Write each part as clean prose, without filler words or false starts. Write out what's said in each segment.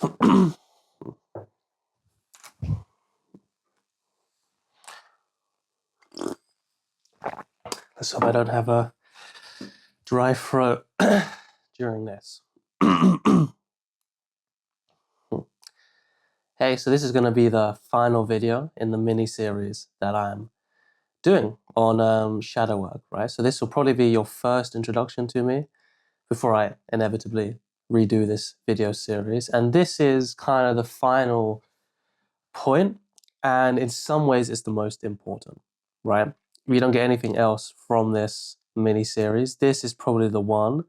Let's hope I don't have a dry throat during this. Hey, so this is going to be the final video in the mini-series that I'm doing on shadow work, right? So this will probably be your first introduction to me before I inevitably redo this video series. And this is kind of the final point, and in some ways it's the most important, right? We don't get anything else from this mini-series. This is probably the one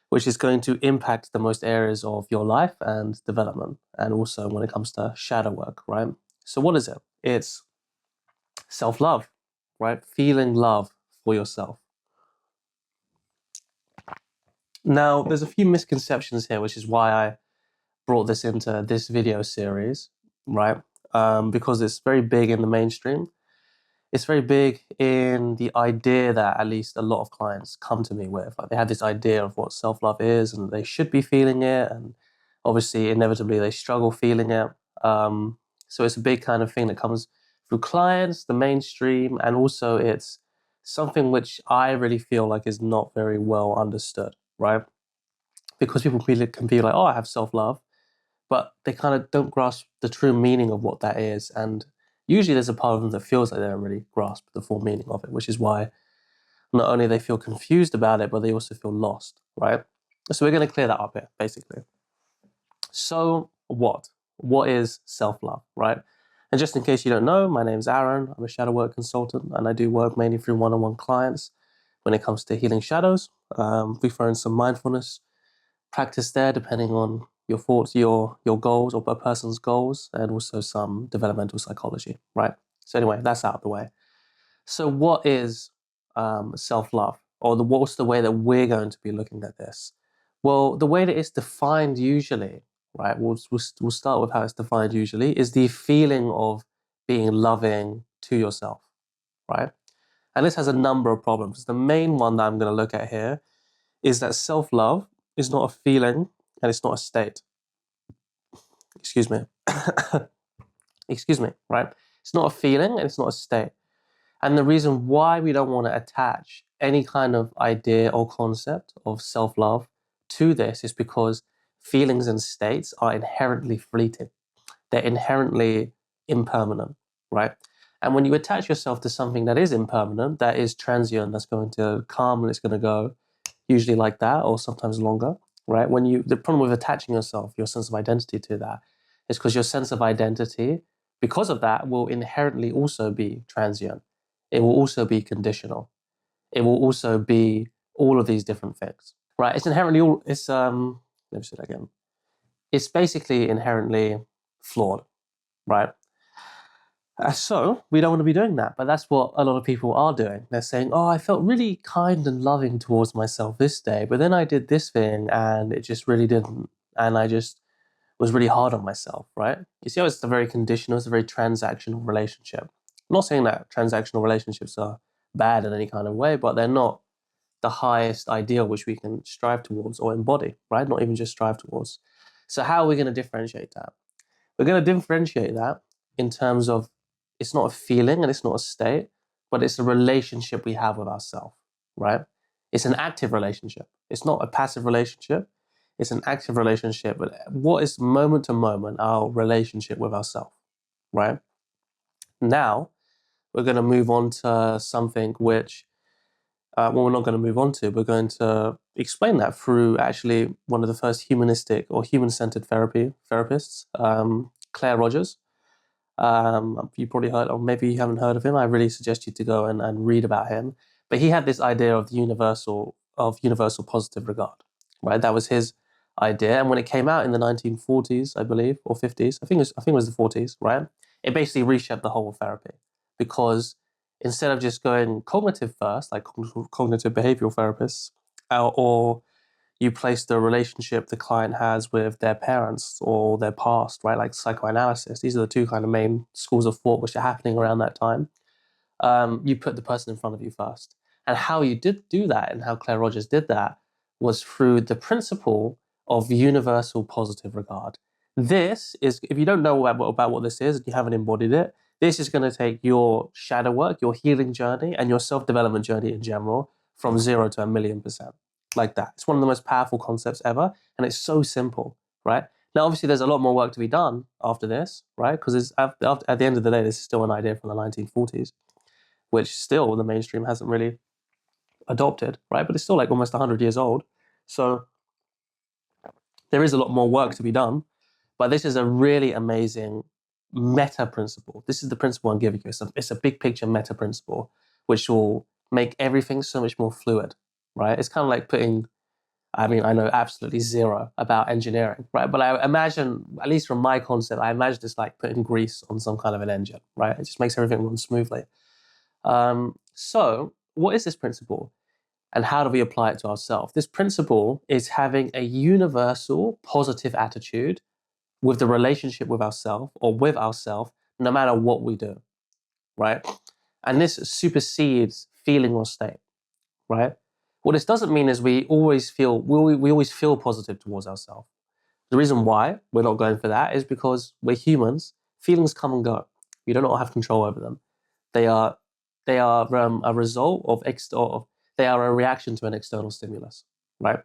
which is going to impact the most areas of your life and development, and also when it comes to shadow work, right? So what is it? It's self-love, right? Feeling love for yourself. Now, there's a few misconceptions here, which is why I brought this into this video series, right? Because it's very big in the mainstream. It's very big in the idea that at least a lot of clients come to me with. Like, they have this idea of what self-love is, and they should be feeling it, and obviously inevitably they struggle feeling it. So it's a big kind of thing that comes through clients, the mainstream, and also it's something which I really feel like is not very well understood, right? Because people can be like, oh, I have self-love, but they kind of don't grasp the true meaning of what that is. And usually there's a part of them that feels like they don't really grasp the full meaning of it, which is why not only they feel confused about it, but they also feel lost, right? So we're going to clear that up here, basically. So what? What is self-love, right? And just in case you don't know, my name's Aaron. I'm a shadow work consultant, and I do work mainly through one-on-one clients when it comes to healing shadows. We throw in some mindfulness practice there, depending on your thoughts, your goals, or a person's goals, and also some developmental psychology, right? So anyway, that's out of the way. So what is self-love? Or what's the way that we're going to be looking at this? Well, the way that it's defined usually, right, we'll start with how it's defined usually, is the feeling of being loving to yourself, right? And this has a number of problems. The main one that I'm going to look at here is that self-love is not a feeling and it's not a state. Excuse me. Excuse me, right? It's not a feeling and it's not a state. And the reason why we don't want to attach any kind of idea or concept of self-love to this is because feelings and states are inherently fleeting. They're inherently impermanent, right? And when you attach yourself to something that is impermanent, that is transient, that's going to come and it's going to go, usually like that, or sometimes longer, right? The problem with attaching yourself, your sense of identity to that, is because your sense of identity, because of that, will inherently also be transient. It will also be conditional. It will also be all of these different things, right? It's inherently let me say that again. It's basically inherently flawed, right? So we don't want to be doing that, but that's what a lot of people are doing. They're saying, oh, I felt really kind and loving towards myself this day, but then I did this thing and it just really didn't. And I just was really hard on myself, right? You see how it's a very conditional, it's a very transactional relationship. I'm not saying that transactional relationships are bad in any kind of way, but they're not the highest ideal which we can strive towards or embody, right? Not even just strive towards. So how are we going to differentiate that? We're going to differentiate that in terms of it's not a feeling and it's not a state, but it's a relationship we have with ourselves, right? It's an active relationship. It's not a passive relationship. It's an active relationship. But what is moment to moment our relationship with ourselves, right? Now, we're going to move on to something which, we're not going to move on to. We're going to explain that through actually one of the first humanistic or human-centered therapists, Claire Rogers. You probably heard, or maybe you haven't heard of him. I really suggest you to go and read about him. But he had this idea of universal positive regard, right? That was his idea. And when it came out in the 1940s, I believe, or 50s, I think it was the 40s, right? It basically reshaped the whole therapy, because instead of just going cognitive first, like cognitive behavioral therapists, or you place the relationship the client has with their parents or their past, right? Like psychoanalysis. These are the two kind of main schools of thought which are happening around that time. You put the person in front of you first. And how you did do that, and how Claire Rogers did that, was through the principle of universal positive regard. This is, if you don't know about what this is and you haven't embodied it, this is going to take your shadow work, your healing journey, and your self-development journey in general from 0 to 1,000,000%. Like that. It's one of the most powerful concepts ever, and it's so simple, right? Now, obviously, there's a lot more work to be done after this, right? Because at the end of the day, this is still an idea from the 1940s, which still the mainstream hasn't really adopted, right? But it's still like almost 100 years old. So there is a lot more work to be done. But this is a really amazing meta principle. This is the principle I'm giving you. It's a big picture meta principle, which will make everything so much more fluid, right? It's kind of like I know absolutely zero about engineering, right? But I imagine, at least from my concept, I imagine it's like putting grease on some kind of an engine, right? It just makes everything run smoothly. So what is this principle? And how do we apply it to ourselves? This principle is having a universal positive attitude with the relationship with ourselves or with ourselves, no matter what we do, right? And this supersedes feeling or state, right? What this doesn't mean is we always feel positive towards ourselves. The reason why we're not going for that is because we're humans. Feelings come and go. You don't have control over them. They are a result of they are a reaction to an external stimulus, right?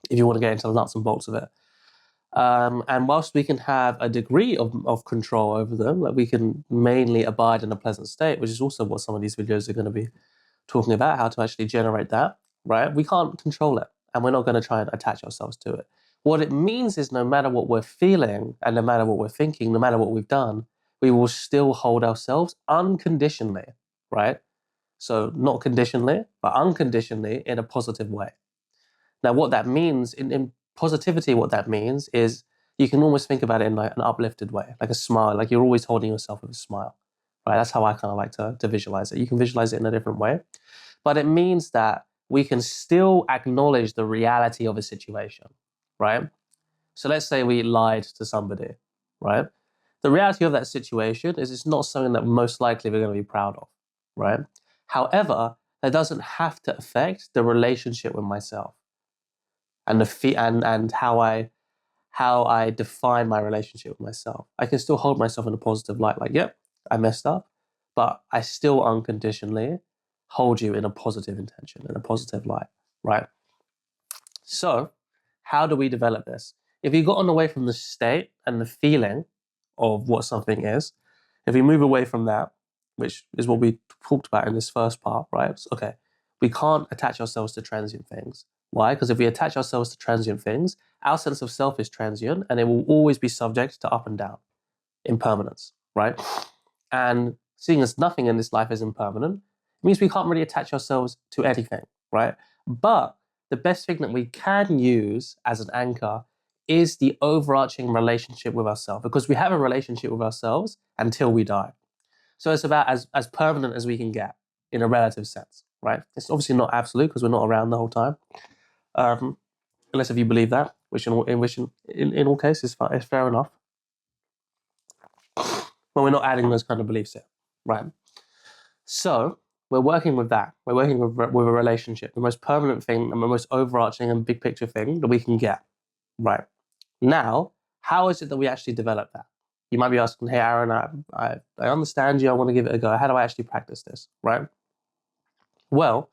If you want to get into the nuts and bolts of it. And whilst we can have a degree of control over them, like we can mainly abide in a pleasant state, which is also what some of these videos are going to be talking about, how to actually generate that, right? We can't control it, and we're not going to try and attach ourselves to it. What it means is no matter what we're feeling and no matter what we're thinking, no matter what we've done, we will still hold ourselves unconditionally, right? So not conditionally, but unconditionally in a positive way. Now, what that means in positivity, what that means is you can almost think about it in like an uplifted way, like a smile, like you're always holding yourself with a smile, right? That's how I kind of like to visualize it. You can visualize it in a different way, but it means that we can still acknowledge the reality of a situation, right? So let's say we lied to somebody, right? The reality of that situation is it's not something that most likely we're going to be proud of, right? However, that doesn't have to affect the relationship with myself and and how I define my relationship with myself. I can still hold myself in a positive light, like, yep, I messed up, but I still unconditionally hold you in a positive intention, in a positive light, right? So, how do we develop this? If you've gotten away from the state and the feeling of what something is, if we move away from that, which is what we talked about in this first part, right? So, okay, we can't attach ourselves to transient things. Why? Because if we attach ourselves to transient things, our sense of self is transient and it will always be subject to up and down, impermanence, right? And seeing as nothing in this life is impermanent, it means we can't really attach ourselves to anything, right? But the best thing that we can use as an anchor is the overarching relationship with ourselves, because we have a relationship with ourselves until we die. So it's about as permanent as we can get in a relative sense, right? It's obviously not absolute because we're not around the whole time, unless if you believe that, which in all cases is fair enough. But we're not adding those kind of beliefs here, right? So we're working with that. We're working with a relationship, the most permanent thing and the most overarching and big picture thing that we can get, right? Now, how is it that we actually develop that? You might be asking, hey, Aaron, I understand you. I want to give it a go. How do I actually practice this, right? Well,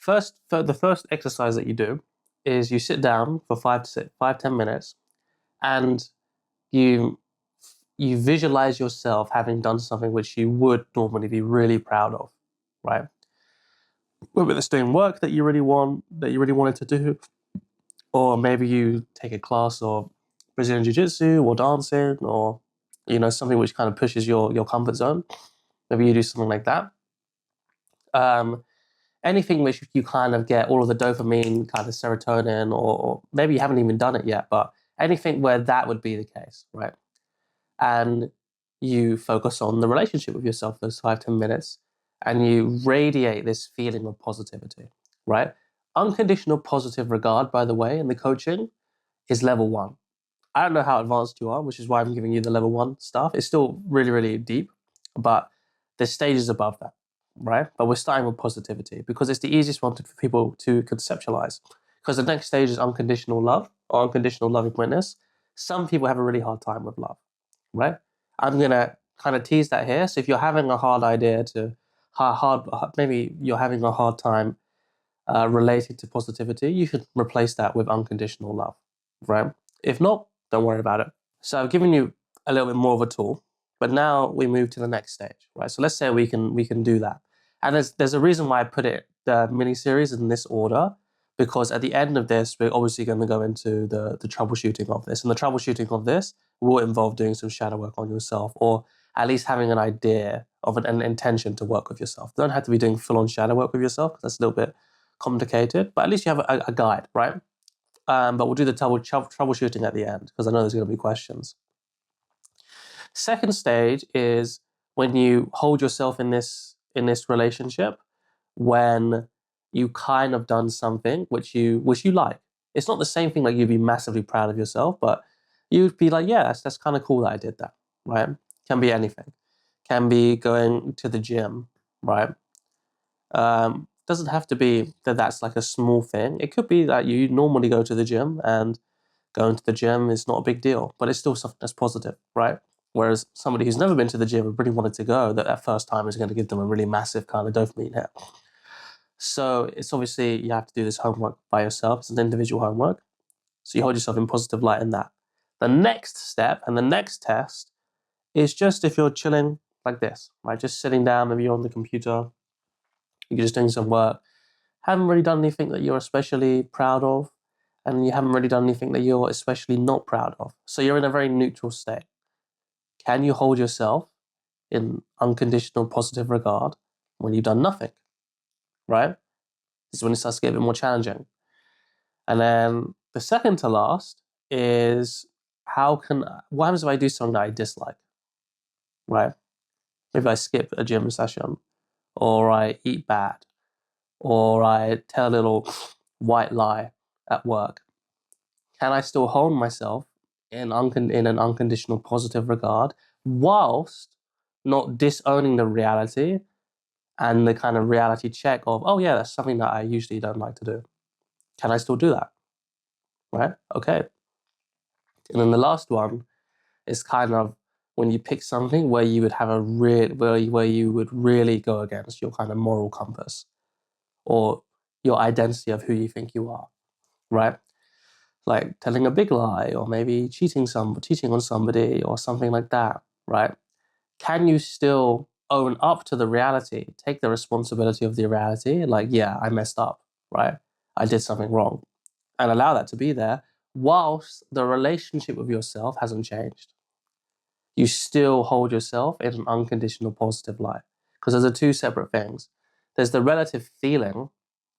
the first exercise that you do is you sit down for 10 minutes and you visualize yourself having done something which you would normally be really proud of, right? Whether it's doing work that you really wanted to do, or maybe you take a class of Brazilian Jiu-Jitsu or dancing, or something which kind of pushes your comfort zone. Maybe you do something like that. Anything which you kind of get all of the dopamine, kind of serotonin, or maybe you haven't even done it yet, but anything where that would be the case, right? And you focus on the relationship with yourself those 5-10 minutes, and you radiate this feeling of positivity, right? Unconditional positive regard, by the way, in the coaching is level 1. I don't know how advanced you are, which is why I'm giving you the level 1 stuff. It's still really, really deep, but there's stages above that, right? But we're starting with positivity because it's the easiest one for people to conceptualize. Because the next stage is unconditional love or unconditional loving witness. some people have a really hard time with love, right? I'm going to kind of tease that here. So if you're having a hard idea to, maybe you're having a hard time relating to positivity, you should replace that with unconditional love, right? If not, don't worry about it. So I've given you a little bit more of a tool, but now we move to the next stage, right? So let's say we can do that. And there's a reason why I put it, the mini-series, in this order, because at the end of this, we're obviously going to go into the troubleshooting of this. And the troubleshooting of this will involve doing some shadow work on yourself, or at least having an idea of an intention to work with yourself. You don't have to be doing full-on shadow work with yourself, because that's a little bit complicated, but at least you have a guide, right? But we'll do the troubleshooting at the end, because I know there's going to be questions. Second stage is when you hold yourself in this relationship, when you kind of done something which you like. It's not the same thing like you'd be massively proud of yourself, but you'd be like, yeah, that's kind of cool that I did that, right? Can be anything. Can be going to the gym, right? Doesn't have to be that that's like a small thing. It could be that you normally go to the gym and going to the gym is not a big deal, but it's still something that's positive, right? Whereas somebody who's never been to the gym and really wanted to go, that first time is going to give them a really massive kind of dopamine hit. So it's obviously, you have to do this homework by yourself. It's an individual homework. So you hold yourself in positive light in that. The next step and the next test is just if you're chilling like this, right? Just sitting down, maybe you're on the computer, you're just doing some work, haven't really done anything that you're especially proud of, and you haven't really done anything that you're especially not proud of. So you're in a very neutral state. Can you hold yourself in unconditional positive regard when you've done nothing, right? This is when it starts to get a bit more challenging. And then the second to last is what happens if I do something that I dislike, right? Maybe I skip a gym session, or I eat bad, or I tell a little white lie at work. Can I still hold myself in an unconditional positive regard whilst not disowning the reality and the kind of reality check of, oh yeah, that's something that I usually don't like to do. Can I still do that? Right? Okay. And then the last one is kind of when you pick something where you would have where you would really go against your kind of moral compass or your identity of who you think you are, right? Like telling a big lie, or maybe cheating on somebody, or something like that, right? Can you still own up to the reality, take the responsibility of the reality, like, yeah, I messed up, right? I did something wrong, and allow that to be there whilst the relationship with yourself hasn't changed. You still hold yourself in an unconditional positive light, because those are two separate things. There's the relative feeling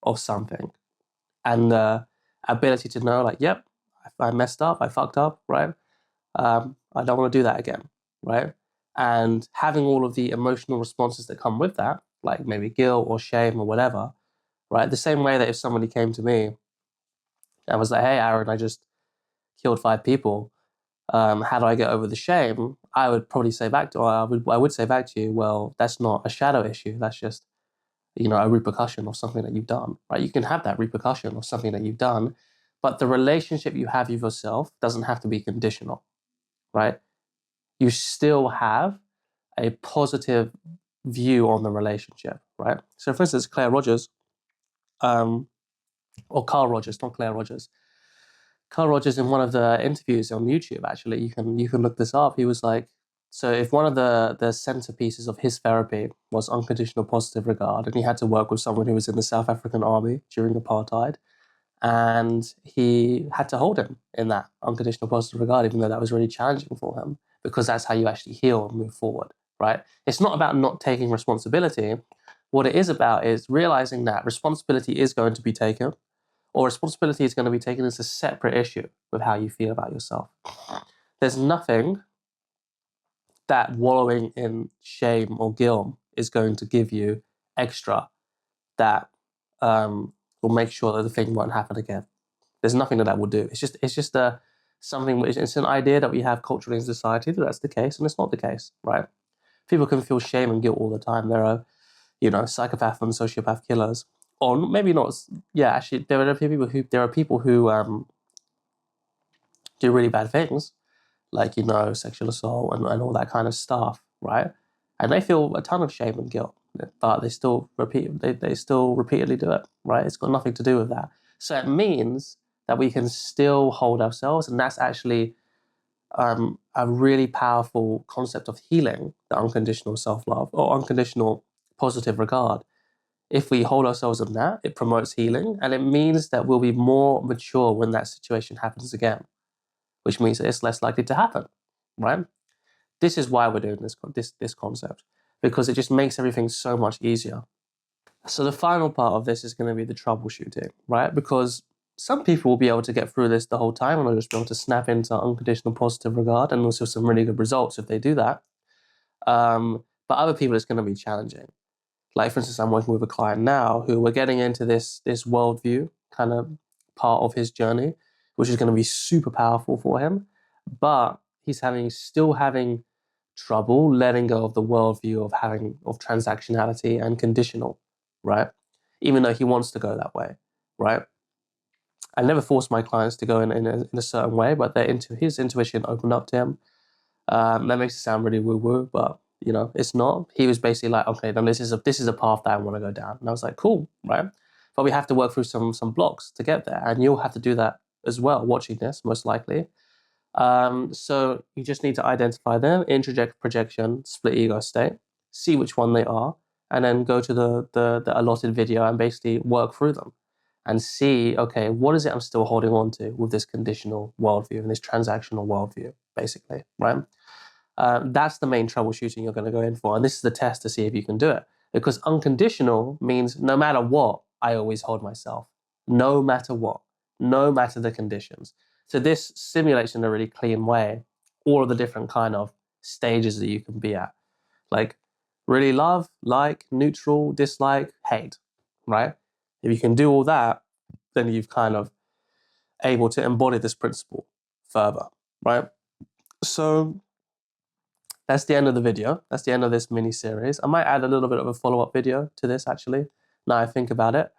of something and the ability to know, like, yep, I messed up, I fucked up, right? I don't want to do that again, right? And having all of the emotional responses that come with that, like maybe guilt or shame or whatever, right? The same way that if somebody came to me and was like, hey, Aaron, I just killed 5 people. How do I get over the shame? I would probably say back to, I would say back to you, well, that's not a shadow issue. That's just, a repercussion of something that you've done, right? You can have that repercussion of something that you've done, but the relationship you have with yourself doesn't have to be conditional, right? You still have a positive view on the relationship, right? So, for instance, Claire Rogers, or Carl Rogers, not Claire Rogers. Carl Rogers, in one of the interviews on YouTube, actually, you can look this up. He was like, so if one of the centerpieces of his therapy was unconditional positive regard, and he had to work with someone who was in the South African army during apartheid, and he had to hold him in that unconditional positive regard, even though that was really challenging for him, because that's how you actually heal and move forward, right? It's not about not taking responsibility. What it is about is realizing that responsibility is going to be taken, or responsibility is going to be taken as a separate issue with how you feel about yourself. There's nothing that wallowing in shame or guilt is going to give you extra that will make sure that the thing won't happen again. There's nothing that will do. It's just something which, it's an idea that we have culturally in society that that's the case, and it's not the case, right? People can feel shame and guilt all the time. There are, psychopath and sociopath killers, or maybe not. Yeah, actually, there are people who do really bad things, like, sexual assault and all that kind of stuff, right? And they feel a ton of shame and guilt, but they still repeatedly do it, right? It's got nothing to do with that. So it means that we can still hold ourselves, and that's actually a really powerful concept of healing, the unconditional self-love or unconditional positive regard. If we hold ourselves in that, it promotes healing, and it means that we'll be more mature when that situation happens again, which means that it's less likely to happen, right? This is why we're doing this concept, because it just makes everything so much easier. So the final part of this is going to be the troubleshooting, right? Because some people will be able to get through this the whole time and they'll just be able to snap into unconditional positive regard and also some really good results if they do that. But other people, it's going to be challenging. Like, for instance, I'm working with a client now who we're getting into this worldview kind of part of his journey, which is going to be super powerful for him. But he's still having trouble letting go of the worldview of transactionality and conditional, right? Even though he wants to go that way, right? I never force my clients to go in a certain way, but his intuition opened up to him. That makes it sound really woo-woo, but it's not. He was basically like, okay, then this is a path that I want to go down. And I was like, cool, right? But we have to work through some blocks to get there. And you'll have to do that as well, watching this, most likely. So you just need to identify them, introject, projection, split ego state, see which one they are, and then go to the allotted video and basically work through them and see, okay, what is it I'm still holding on to with this conditional worldview and this transactional worldview, basically, right? That's the main troubleshooting you're going to go in for. And this is the test to see if you can do it. Because unconditional means no matter what, I always hold myself. No matter what. No matter the conditions. So this simulates in a really clean way all of the different kind of stages that you can be at. Like really love, like, neutral, dislike, hate, right? If you can do all that, then you've kind of able to embody this principle further, right? So that's the end of the video. That's the end of this mini series. I might add a little bit of a follow-up video to this, actually, now I think about it.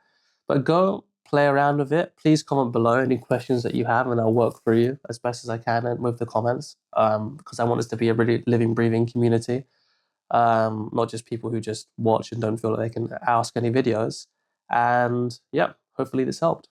But go play around with it. Please comment below any questions that you have, and I'll work through you as best as I can with the comments, because I want this to be a really living, breathing community, not just people who just watch and don't feel like they can ask any videos. And yeah, hopefully this helped.